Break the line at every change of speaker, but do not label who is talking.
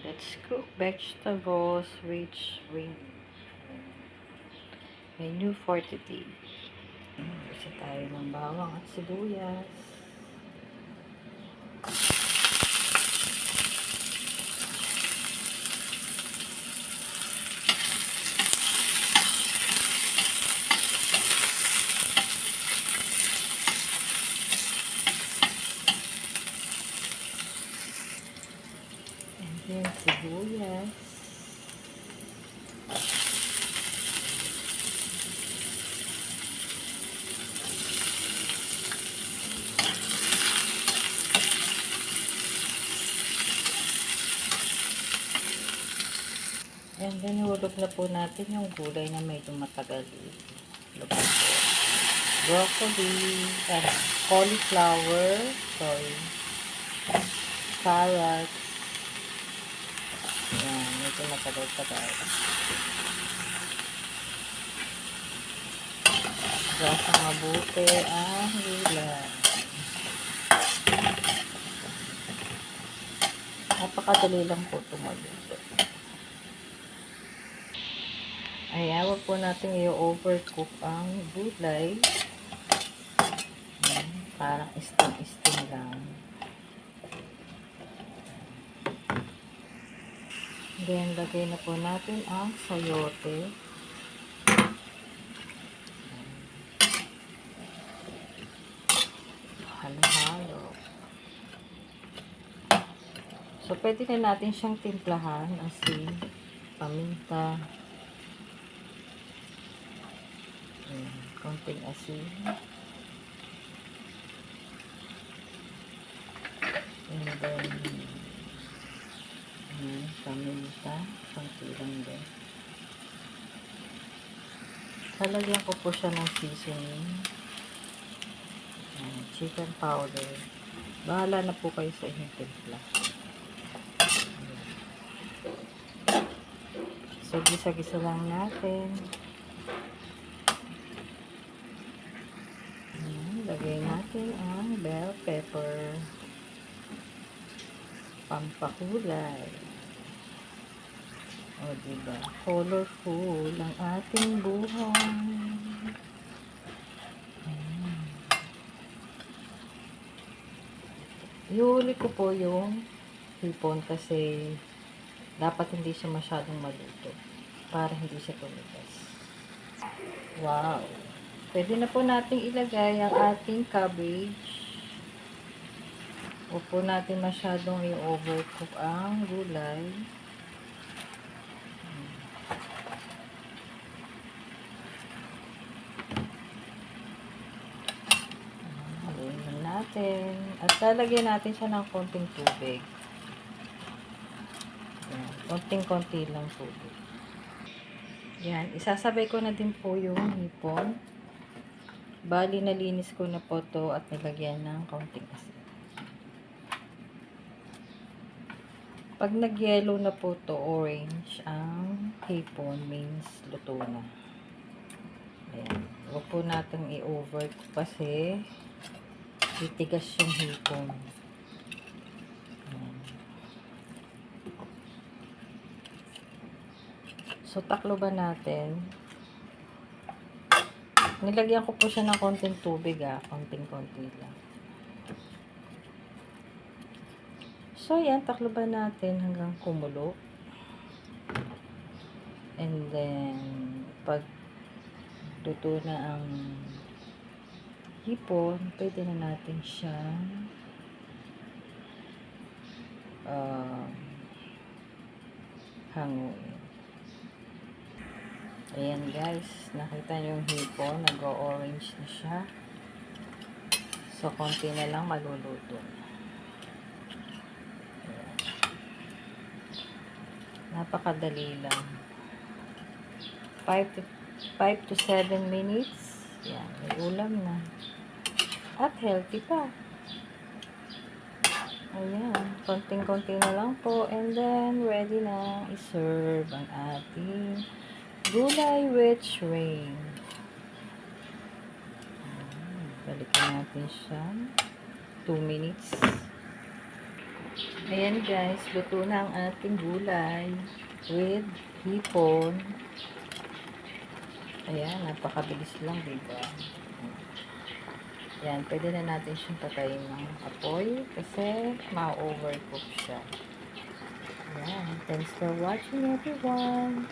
Let's cook vegetables rich with menu for today. Isa tayo ng bawang at sibuyas. And then sibuyas. And then, hulog na po natin yung gulay na medyo matagal. Hulog na po. Broccoli, cauliflower, carrots. Yan, medyo matagal-tagal. Gasa mabuti ang gulay. Napakadali lang po tumaluto. Ayan, huwag po natin i-overcook ang gulay. Ayan, parang isting-isting lang. Then, lagay na po natin ang sayote. Halo-halo. So, pwede na natin siyang timplahan. Asin, paminta. Ayan, konting asin. And then, paminta. Konti lang din. Lalagyan ko po siya ng seasoning. Chicken powder. Bahala na po kayo sa inyong timpla. So, gisa-gisa lang natin. Lagay natin ang bell pepper. Pampakulay. O, diba? Colorful ang ating buhay. Ihuli ko po yung hipon kasi dapat hindi siya masyadong maluto para hindi siya tumigas. Wow! Pwede na po natin ilagay ang ating cabbage. Huwag po natin masyadong i-overcook ang gulay. Haluin natin. At lalagyan natin siya ng konting tubig. Konting-konti lang tubig. Yan. Isasabay ko na din po yung hipon. Bali, nalinis ko na po to at nilagyan ng konting asin. Pag nag-yellow na po to, orange, ang hipon means luto na. Ayan. Huwag po natin i-overcook kasi titigas yung hipon. Ayan. So, takloban natin. Nilagyan ko po siya ng konting tubig, konting-konti lang. So, yan, takloban natin hanggang kumulo. And then, pag luto na ang hipon, pwede na natin siyang hanguin. Ayan guys, nakita niyo yung hipon, nag-orange na siya. So, konti na lang maluluto na. Ayan. Napakadali lang. 5 to 7 minutes. Ayan, may ulam na. At healthy pa. Ayan, konting-konti na lang po. And then, ready na i-serve ang ating gulay with shrimp. Balikan natin siya. 2 minutes. Ayan guys, luto na ang ating gulay with hipon. Ayan, napakabilis lang, diba? Ayan, pwede na natin siyang patayin ng apoy kasi ma-overcook siya. Ayan, thanks for watching everyone.